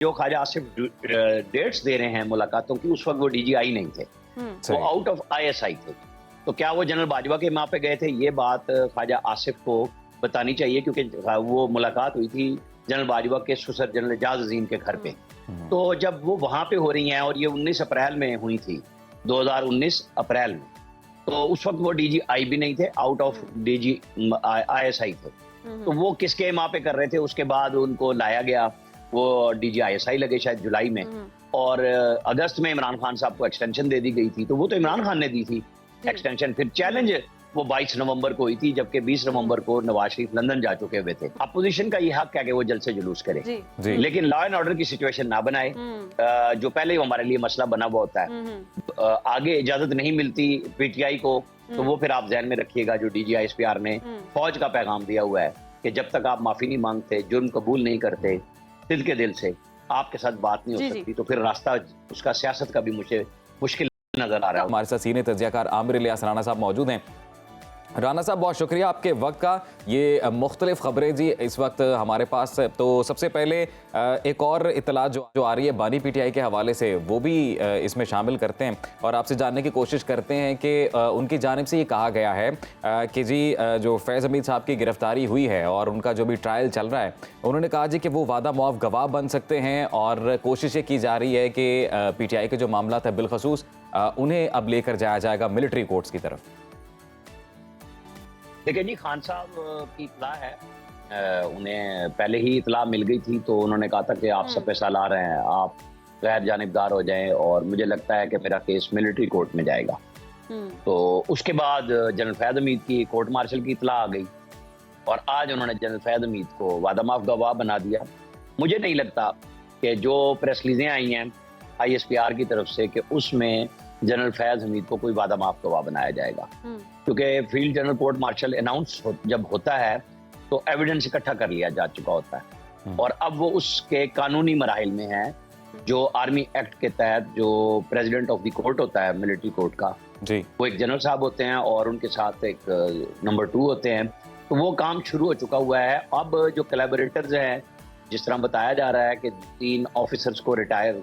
जो ख्वाजा आसिफ डेट्स दे रहे हैं मुलाकातों की, उस वक्त वो डीजीआई नहीं थे, वो आउट ऑफ आईएसआई थे। तो क्या वो जनरल बाजवा के वहां पे गए थे, ये बात ख्वाजा आसिफ को बतानी चाहिए, क्योंकि वो मुलाकात हुई थी जनरल बाजवा के ससुर जनरल एजाज अजीम के घर पे। तो जब वो वहां पे हो रही हैं और ये 19 अप्रैल में हुई थी, 2019 अप्रैल में, तो उस वक्त वो डीजीआई भी नहीं थे, आउट ऑफ डीजी आईएसआई थे। तो वो किसके वहां पे कर रहे थे, उसके बाद उनको लाया गया, वो डीजीआईएसआई लगे शायद जुलाई में, और अगस्त में इमरान खान साहब को एक्सटेंशन दे दी गई थी। तो वो तो इमरान खान ने दी थी एक्सटेंशन, फिर चैलेंज वो 22 नवंबर को हुई थी, जबकि 20 नवंबर को नवाज शरीफ लंदन जा चुके हुए थे। अपोजिशन का ये हक है कि वो जल्द से जुलूस करे, लेकिन लॉ एंड ऑर्डर की सिचुएशन ना बनाए, जो पहले ही हमारे लिए मसला बना हुआ होता है। आगे इजाजत नहीं मिलती पीटीआई को, तो वो फिर आप ध्यान में रखिएगा, जो डीजीआईएसपीआर ने फौज का पैगाम दिया हुआ है कि जब तक आप माफी नहीं मांगते, जुर्म कबूल नहीं करते दिल के दिल से, आपके साथ बात नहीं हो सकती। तो फिर रास्ता उसका सियासत का भी मुझे मुश्किल नजर आ रहा है। हमारे साथ सीनियर तज्जियाकार आमिर इलियास राणा साहब मौजूद हैं। राणा साहब, बहुत शुक्रिया आपके वक्त का। ये मुख्तलिफ खबरें जी इस वक्त हमारे पास। तो सबसे पहले एक और इतला जो आ रही है बानी पीटीआई के हवाले से, वो भी इसमें शामिल करते हैं और आपसे जानने की कोशिश करते हैं कि उनकी जानिब से ये कहा गया है कि जी जो फैज़ हमीद साहब की गिरफ्तारी हुई है और उनका जो भी ट्रायल चल रहा है, उन्होंने कहा जी कि वो वादा मुआफ़ गवाह बन सकते हैं और कोशिश ये की जा रही है कि पीटीआई के जो मामला है बिलखसूस उन्हें अब लेकर जाया जाएगा मिलिट्री कोर्ट्स की तरफ। देखिए जी, खान साहब की इतला है, उन्हें पहले ही इतला मिल गई थी, तो उन्होंने कहा था कि आप सब पे साल आ रहे हैं, आप गैर जानिबदार हो जाएं और मुझे लगता है कि मेरा केस मिलिट्री कोर्ट में जाएगा। तो उसके बाद जनरल फैज़ हमीद की कोर्ट मार्शल की इतला आ गई और आज उन्होंने जनरल फैज़ हमीद को वादा माफ गवाह बना दिया। मुझे नहीं लगता कि जो प्रेस रिलीजें आई हैं आईएसपीआर की तरफ से कि उसमें जनरल फैज़ हमीद को कोई वादा माफ गवाह बनाया जाएगा, क्योंकि field general court martial announce जब होता है तो एविडेंस इकट्ठा कर लिया जा चुका होता है और अब वो उसके कानूनी मराहिल में है। जो आर्मी एक्ट के तहत जो प्रेसिडेंट ऑफ द कोर्ट होता है मिलिट्री कोर्ट का जी, वो एक जनरल साहब होते हैं और उनके साथ एक नंबर 2 होते हैं। तो वो काम शुरू हो चुका हुआ है। अब जो कोलैबोरेटर्स हैं, जिस तरह बताया जा रहा है कि 3 ऑफिसर्स को रिटायर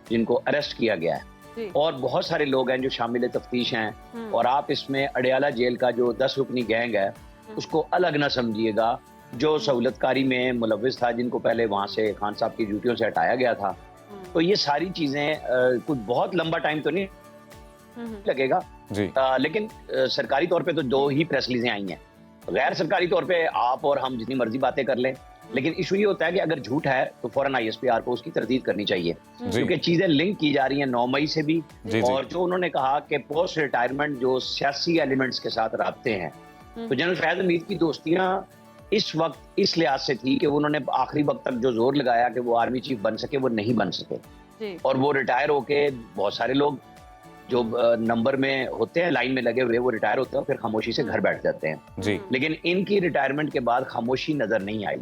जिनको अरेस्ट किया गया है और बहुत सारे लोग हैं जो शामिल तफ्तीश हैं, और आप इसमें अडयाला जेल का जो 10 रुकनी गैंग है उसको अलग ना समझिएगा, जो सहूलतकारी में मुलविस था, जिनको पहले वहां से खान साहब की ड्यूटियों से हटाया गया था। तो ये सारी चीजें कुछ बहुत लंबा टाइम तो नहीं लगेगा जी। लेकिन सरकारी तौर पे तो 2 ही प्रेस रिलीजें आई हैं। गैर सरकारी तौर पे आप और हम जितनी मर्जी बातें कर लें, लेकिन इशू ये होता है कि अगर झूठ है तो फौरन आईएसपीआर को उसकी तरदीद करनी चाहिए, क्योंकि चीजें लिंक की जा रही हैं 9 मई से भी। और जो उन्होंने कहा कि पोस्ट रिटायरमेंट जो सियासी एलिमेंट्स के साथ राब्ते हैं, तो जनरल फैज़ हमीद की दोस्तियां इस वक्त इस लिहाज से थी कि उन्होंने आखिरी वक्त तक जो जोर लगाया कि वो आर्मी चीफ बन सके, वो नहीं बन सके, और वो रिटायर होके बहुत सारे लोग जो नंबर में होते हैं लाइन में लगे हुए, वो रिटायर होते हैं फिर खामोशी से घर बैठ जाते हैं जी। लेकिन इनकी रिटायरमेंट के बाद खामोशी नजर नहीं आई,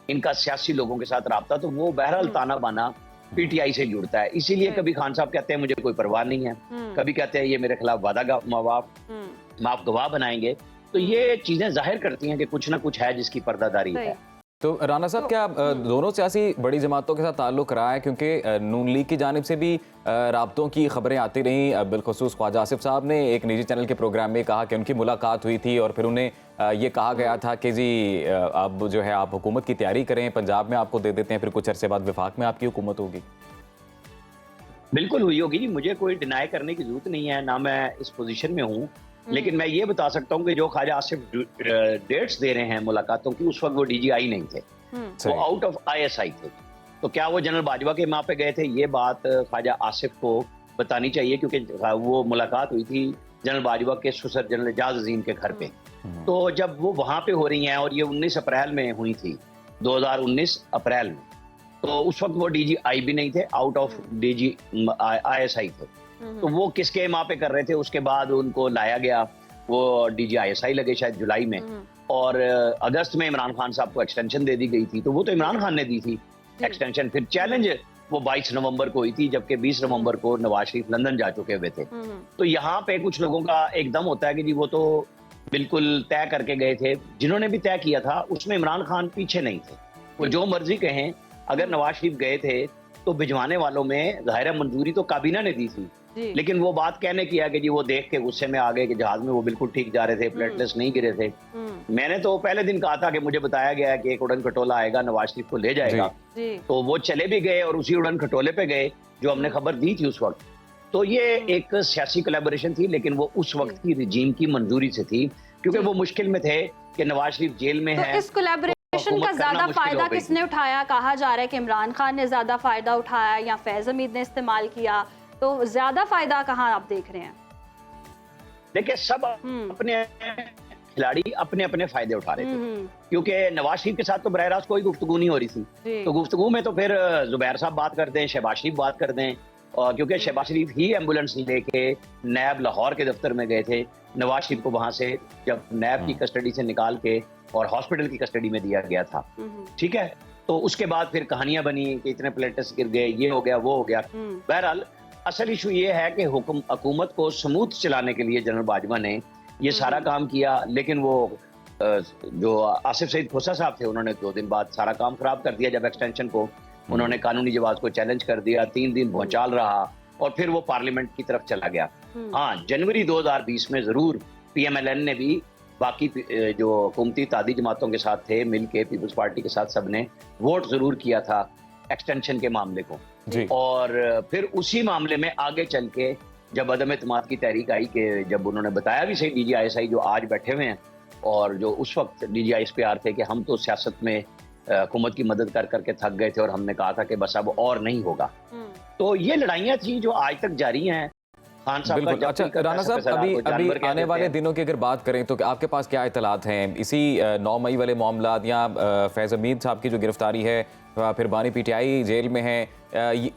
इनका सियासी लोगों के साथ राब्ता, तो वो बहरहाल ताना बाना पीटीआई से जुड़ता है। इसीलिए कभी खान साहब कहते हैं मुझे कोई परवाह नहीं है, कभी कहते हैं ये मेरे खिलाफ वादा माफ गवाह बनाएंगे। तो ये चीजें जाहिर करती हैं कि कुछ ना कुछ है जिसकी पर्दादारी है। तो राणा साहब, क्या दोनों सियासी बड़ी जमातों के साथ ताल्लुक रहा है? क्योंकि नून लीग की जानिब से भी राब्तों की खबरें आती रहीं। बिलखसूस ख्वाजा आसिफ साहब ने एक निजी चैनल के प्रोग्राम में कहा कि उनकी मुलाकात हुई थी और फिर उन्हें ये कहा गया था कि जी अब जो है आप हुकूमत की तैयारी करें, पंजाब में आपको दे देते हैं, फिर कुछ अरसे बाद वफाक में आपकी हुकूमत होगी। बिल्कुल हुई होगी, मुझे कोई डिनाई करने की जरूरत नहीं है, ना मैं इस पोजीशन में हूँ। लेकिन मैं ये बता सकता हूँ कि जो ख्वाजा आसिफ डेट्स दे रहे हैं मुलाकातों की, उस वक्त वो डीजीआई नहीं थे, वो आउट ऑफ आईएसआई थे। तो क्या वो जनरल बाजवा के वहां पे गए थे, ये बात ख्वाजा आसिफ को बतानी चाहिए, क्योंकि वो मुलाकात हुई थी जनरल बाजवा के ससुर जनरल एजाज अजीम के घर पे। तो जब वो वहां पे हो रही हैं और ये 19 अप्रैल में हुई थी, 2019 अप्रैल में, तो उस वक्त वो डीजीआई भी नहीं थे, आउट ऑफ डीजी आईएसआई थे। तो वो किसके वहां पे कर रहे थे, उसके बाद उनको लाया गया, वो डीजीआईएसआई लगे शायद जुलाई में, और अगस्त में इमरान खान साहब को एक्सटेंशन दे दी गई थी। तो वो तो इमरान खान ने दी थी एक्सटेंशन, फिर चैलेंज वो 22 नवंबर को हुई थी, जबकि 20 नवंबर को नवाज शरीफ लंदन जा चुके हुए थे। तो यहाँ पे कुछ लोगों का एकदम होता है कि जी वो तो बिल्कुल तय करके गए थे। जिन्होंने भी तय किया था उसमें इमरान खान पीछे नहीं थे। वो जो मर्जी कहें, अगर नवाज शरीफ गए थे तो भिजवाने वालों में ज़ाहिर मंजूरी तो काबीना ने दी थी, लेकिन वो बात कहने की है कि जी वो देख के गुस्से में आ गए कि जहाज में वो बिल्कुल ठीक जा रहे थे, प्लेटलेट्स नहीं गिरे थे। मैंने तो पहले दिन कहा था कि मुझे बताया गया है कि एक उड़न खटोला आएगा, नवाज शरीफ को ले जाएगा, तो वो चले भी गए और उसी उड़न खटोले पे गए जो हमने खबर दी थी उस वक्त। तो ये एक सियासी कोलैबोरेशन थी, लेकिन वो उस वक्त की रिजीम की मंजूरी से थी, क्योंकि वो मुश्किल में थे कि नवाज शरीफ जेल में है। इस कोलैबोरेशन का ज्यादा फायदा किसने उठाया? कहा जा रहा है कि इमरान खान ने ज्यादा फायदा उठाया या फैज हमीद ने इस्तेमाल किया, तो ज्यादा फायदा कहाँ आप देख रहे हैं? देखिए, सब अपने खिलाड़ी अपने अपने फायदे उठा रहे थे, क्योंकि नवाज शरीफ के साथ तो बरह रास्त कोई गुफ्तगू नहीं हो रही थी, तो गुफ्तगू में तो फिर जुबैर साहब बात कर दें, शहबाज शरीफ बात कर दें, और क्योंकि शहबाज शरीफ ही एम्बुलेंस लेके नैब लाहौर के दफ्तर में गए थे, नवाज शरीफ को वहां से जब नैब की कस्टडी से निकाल के और हॉस्पिटल की कस्टडी में दिया गया था, ठीक है। तो उसके बाद फिर कहानियां बनी कि इतने प्लेटलेट्स गिर गए, ये हो गया, वो हो गया। बहरहाल असल इशू ये है कि हुकूमत को स्मूथ चलाने के लिए जनरल बाजवा ने ये सारा काम किया, लेकिन वो जो आसिफ सईद खोसा साहब थे, उन्होंने 2 दिन बाद सारा काम खराब कर दिया। जब एक्सटेंशन को उन्होंने कानूनी जवाब को चैलेंज कर दिया, 3 दिन भौचाल रहा और फिर वो पार्लियामेंट की तरफ चला गया। हाँ, जनवरी 2020 में जरूर PMLN ने भी बाकी जो हुकूमती तादी जमातों के साथ थे मिल के, पीपल्स पार्टी के साथ सबने वोट जरूर किया था एक्सटेंशन के मामले को जी। और फिर उसी मामले में आगे चल के जब अदम एतमाद की तहरीक आई कि जब उन्होंने बताया भी सही DGISI जो आज बैठे हुए हैं और जो उस वक्त DGISPR थे कि हम तो सियासत में हुकूमत की मदद कर करके थक गए थे और हमने कहा था कि बस अब और नहीं होगा। तो ये लड़ाइयाँ थी जो आज तक जारी हैं। खान साहब का अच्छा, राना साहब, अभी आने वाले दिनों की अगर बात करें तो आपके पास क्या इतलात हैं इसी 9 मई वाले मामलात या फैज़ हमीद साहब की जो गिरफ्तारी है, फिर बानी PTI जेल में है,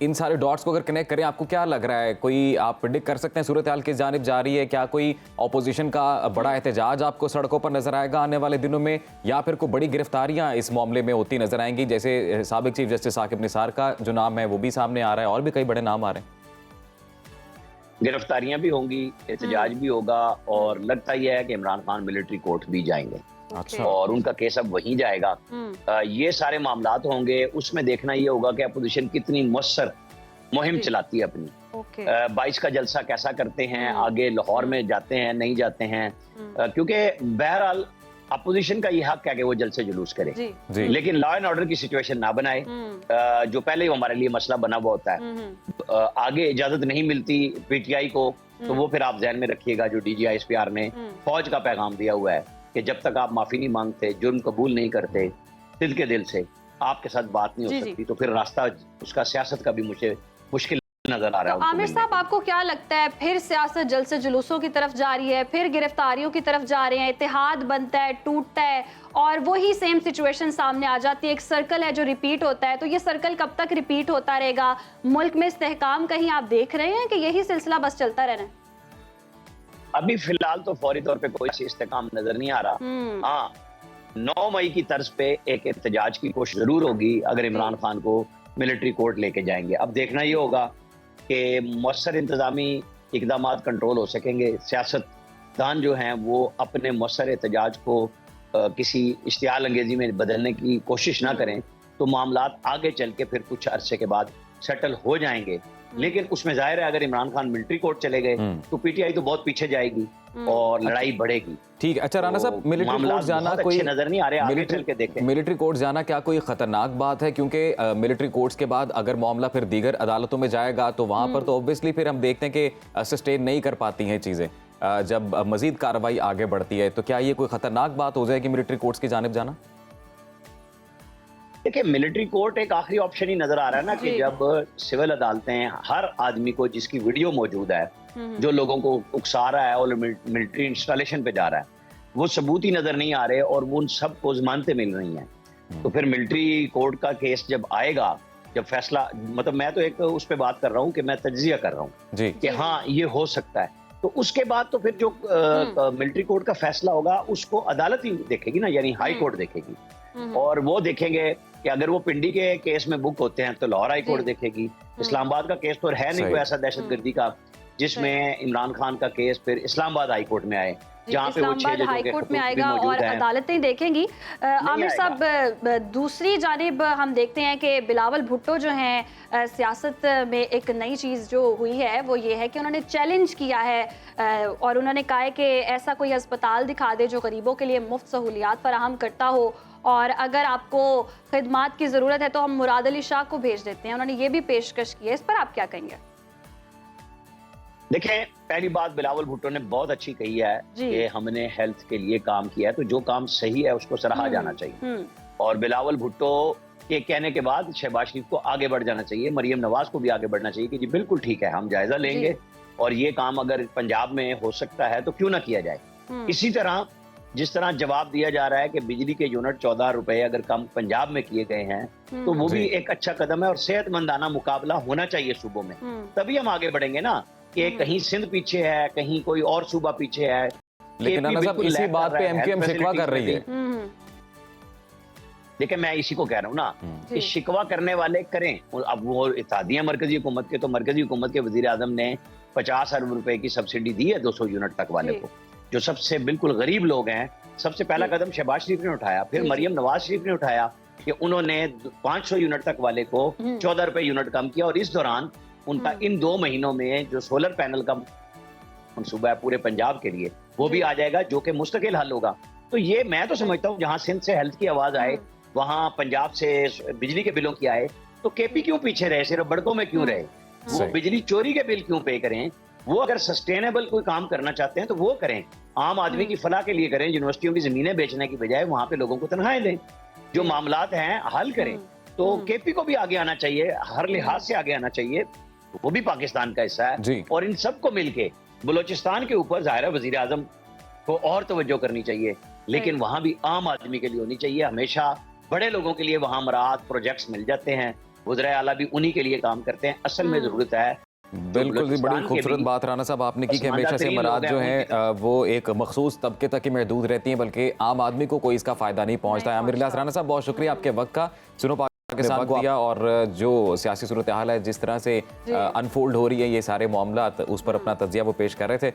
इन सारे डॉट्स को अगर कनेक्ट करें, आपको क्या लग रहा है? कोई आप प्रेडिक्ट कर सकते हैं सूरत हाल किस जानिब जा रही है? क्या कोई अपोजिशन का बड़ा एहतजाज आपको सड़कों पर नजर आएगा आने वाले दिनों में, या फिर कोई बड़ी गिरफ्तारियां इस मामले में होती नजर आएंगी? जैसे साबिक चीफ जस्टिस साकिब निसार का जो नाम है वो भी सामने आ रहा है और भी कई बड़े नाम आ रहे हैं। गिरफ्तारियां भी होंगी, एहतजाज भी होगा और लगता ही है कि इमरान खान मिलिट्री कोर्ट भी जाएंगे। अच्छा। और उनका केस अब वहीं जाएगा। ये सारे मामलात होंगे, उसमें देखना ये होगा कि अपोजिशन कितनी मुअस्सर मुहिम चलाती है अपनी। 22 का जलसा कैसा करते हैं, आगे लाहौर में जाते हैं, नहीं जाते हैं, क्योंकि बहरहाल अपोजिशन का ये हक है कि वो जलसे जुलूस करे, लेकिन लॉ एंड ऑर्डर की सिचुएशन ना बनाए, जो पहले ही हमारे लिए मसला बना हुआ होता है। आगे इजाजत नहीं मिलती PTI को, तो वो फिर आप ध्यान में रखिएगा जो DGISPR ने फौज का पैगाम दिया हुआ है कि जब तक आप माफी नहीं मांगते, जुर्म कबूल नहीं करते दिल के दिल से, आपके साथ बात नहीं हो सकती। तो फिर रास्ता उसका सियासत का भी मुझे मुश्किल नजर आ रहा है। तो आमिर साहब, आपको क्या लगता है, फिर सियासत जलसे जुलूसों की तरफ जा रही है, फिर गिरफ्तारियों की तरफ जा रहे हैं, इत्तेहाद बनता है, टूटता है और वही सेम सिचुएशन सामने आ जाती है, एक सर्कल है जो रिपीट होता है। तो ये सर्कल कब तक रिपीट होता रहेगा? मुल्क में इस्तेहकाम कहीं आप देख रहे हैं कि यही सिलसिला बस चलता रहना है? अभी फिलहाल तो फौरी तौर पे कोई इस्तेहकाम नजर नहीं आ रहा। हाँ, 9 मई की तर्ज पे एक एहतजाज की कोशिश जरूर होगी अगर इमरान खान को मिलिट्री कोर्ट लेके जाएंगे। अब देखना ये होगा कि मुअस्सर इंतजामी इकदाम कंट्रोल हो सकेंगे, सियासतदान जो हैं वो अपने मुअस्सर एहतजाज को किसी इश्तियाल अंगेजी में बदलने की कोशिश ना करें, तो मामलात आगे चल के फिर कुछ अरसे के बाद सेटल हो जाएंगे। लेकिन उसमें जाहिर है अगर इमरान खान मिलिट्री कोर्ट चले गए तो PTI तो बहुत पीछे जाएगी और लड़ाई बढ़ेगी। ठीक है। अच्छा राना साहब, मिलिट्री कोर्ट जाना कोई नजर नहीं आ रहे, आगे चल के देखें। मिलिट्री कोर्ट जाना क्या कोई खतरनाक बात है? क्योंकि मिलिट्री कोर्ट्स के बाद अगर मामला फिर दीगर अदालतों में जाएगा तो वहां पर तो ऑब्वियसली फिर हम देखते हैं कि सस्टेन नहीं कर पाती हैं चीजें जब मजीद कार्रवाई आगे बढ़ती है। तो क्या ये कोई खतरनाक बात हो जाएगी मिलिट्री कोर्ट्स की जानिब जाना? देखिए, मिलिट्री कोर्ट एक आखिरी ऑप्शन ही नजर आ रहा है ना, कि जब सिविल अदालतें हर आदमी को जिसकी वीडियो मौजूद है, जो लोगों को उकसा रहा है और मिलिट्री इंस्टॉलेशन पे जा रहा है, वो सबूत ही नजर नहीं आ रहे और वो उन सबको जमानतें मिल रही हैं। तो फिर मिलिट्री कोर्ट का केस जब आएगा, जब फैसला, मतलब मैं तो एक उस पर बात कर रहा हूँ कि मैं तज्जिया कर रहा हूँ कि हाँ ये हो सकता है, तो उसके बाद तो फिर जो मिलिट्री कोर्ट का फैसला होगा उसको अदालत ही देखेगी ना, यानी हाई कोर्ट देखेगी। और वो देखेंगे कि अगर वो पिंडी के केस में बुक होते हैं तो लाहौर हाई कोर्ट देखेगी। इस्लामाबाद का केस तो है नहीं कोई ऐसा दहशतगर्दी का जिसमें इमरान खान का केस फिर इस्लामाबाद हाई कोर्ट में आए, जहाँ पे वो 6 इस्लामाबाद जजों हाई के कोर्ट में खतूत भी आएगा और मौजूद हैं। अदालतें देखेंगी। आमिर साहब, दूसरी जानिब हम देखते हैं कि बिलावल भुट्टो जो हैं, सियासत में एक नई चीज़ जो हुई है वो ये है कि उन्होंने चैलेंज किया है और उन्होंने कहा है कि ऐसा कोई अस्पताल दिखा दे जो गरीबों के लिए मुफ्त सहूलियात फराहम करता हो, और अगर आपको खिदमात की ज़रूरत है तो हम मुराद अली शाह को भेज देते हैं। उन्होंने ये भी पेशकश की है, इस पर आप क्या कहेंगे? देखें, पहली बात बिलावल भुट्टो ने बहुत अच्छी कही है जी। कि हमने हेल्थ के लिए काम किया है, तो जो काम सही है उसको सराहा जाना चाहिए। और बिलावल भुट्टो के कहने के बाद शहबाज शरीफ को आगे बढ़ जाना चाहिए, मरियम नवाज को भी आगे बढ़ना चाहिए कि जी बिल्कुल ठीक है, हम जायजा लेंगे और ये काम अगर पंजाब में हो सकता है तो क्यों ना किया जाए। इसी तरह जिस तरह जवाब दिया जा रहा है कि बिजली के यूनिट 14 रुपए अगर कम पंजाब में किए गए हैं तो वो भी एक अच्छा कदम है और सेहतमंदाना मुकाबला होना चाहिए सूबों में, तभी हम आगे बढ़ेंगे ना कि कहीं सिंध पीछे है, कहीं कोई और सूबा पीछे है। लेकिन राना साहब, इसी बात पे एमक्यूएम शिकवा कर रही है। देखिए, मैं इसी को कह रहा हूँ ना कि शिकवा करने वाले करें। अब वो इत्तेहादिया मरकजी हुकूमत के, तो मरकजी हुकूमत के वजीर आजम ने 50 अरब रुपए की सब्सिडी दी है 200 यूनिट तक वाले को, जो सबसे बिल्कुल गरीब लोग हैं। सबसे पहला कदम शहबाज शरीफ ने उठाया, फिर मरियम नवाज शरीफ ने उठाया कि उन्होंने 500 यूनिट तक वाले को 14 रुपए यूनिट कम किया। और इस दौरान उनका इन 2 महीनों में जो सोलर पैनल का मनसूबा है पूरे पंजाब के लिए वो भी आ जाएगा, जो कि मुस्तकिल हल होगा। तो ये मैं तो समझता हूँ जहाँ सिंध से हेल्थ की आवाज आए, वहाँ पंजाब से बिजली के बिलों की आए, तो केपी क्यों पीछे रहे, सिर्फ बड़कों में क्यों रहे? वो बिजली चोरी के बिल क्यों पे करें? वो अगर सस्टेनेबल कोई काम करना चाहते हैं तो वो करें, आम आदमी की फलाह के लिए करें। यूनिवर्सिटियों की जमीनें बेचने की बजाय वहां पे लोगों को तनख्वाहें दें, जो मामलात हैं हल करें। तो केपी को भी आगे आना चाहिए, हर लिहाज से आगे आना चाहिए, वो भी पाकिस्तान का हिस्सा है। और इन सबको मिलके बलोचिस्तान के ऊपर ज़ाहिर है वजीर आजम को और तवज्जो करनी चाहिए, लेकिन वहां भी आम आदमी के लिए होनी चाहिए। हमेशा बड़े लोगों के लिए वहां मराद प्रोजेक्ट्स मिल जाते हैं, वज़ीर आला भी उन्हीं के लिए काम करते हैं। असल में जरूरत है, बिल्कुल भी बड़ी खूबसूरत बात राना साहब आपने की कि हमेशा से मराद जो है वो एक मखसूस तबके तक ही महदूद रहती हैं, बल्कि आम आदमी को कोई इसका फायदा नहीं पहुंचता है। आमिर इलियास राना साहब, बहुत शुक्रिया आपके वक्त का। सुनो पाकिस्तान को दिया और जो सियासी सूरत हाल है, जिस तरह से अनफोल्ड हो रही है ये सारे मामलात, उस पर अपना तज्जिया वो पेश कर रहे थे।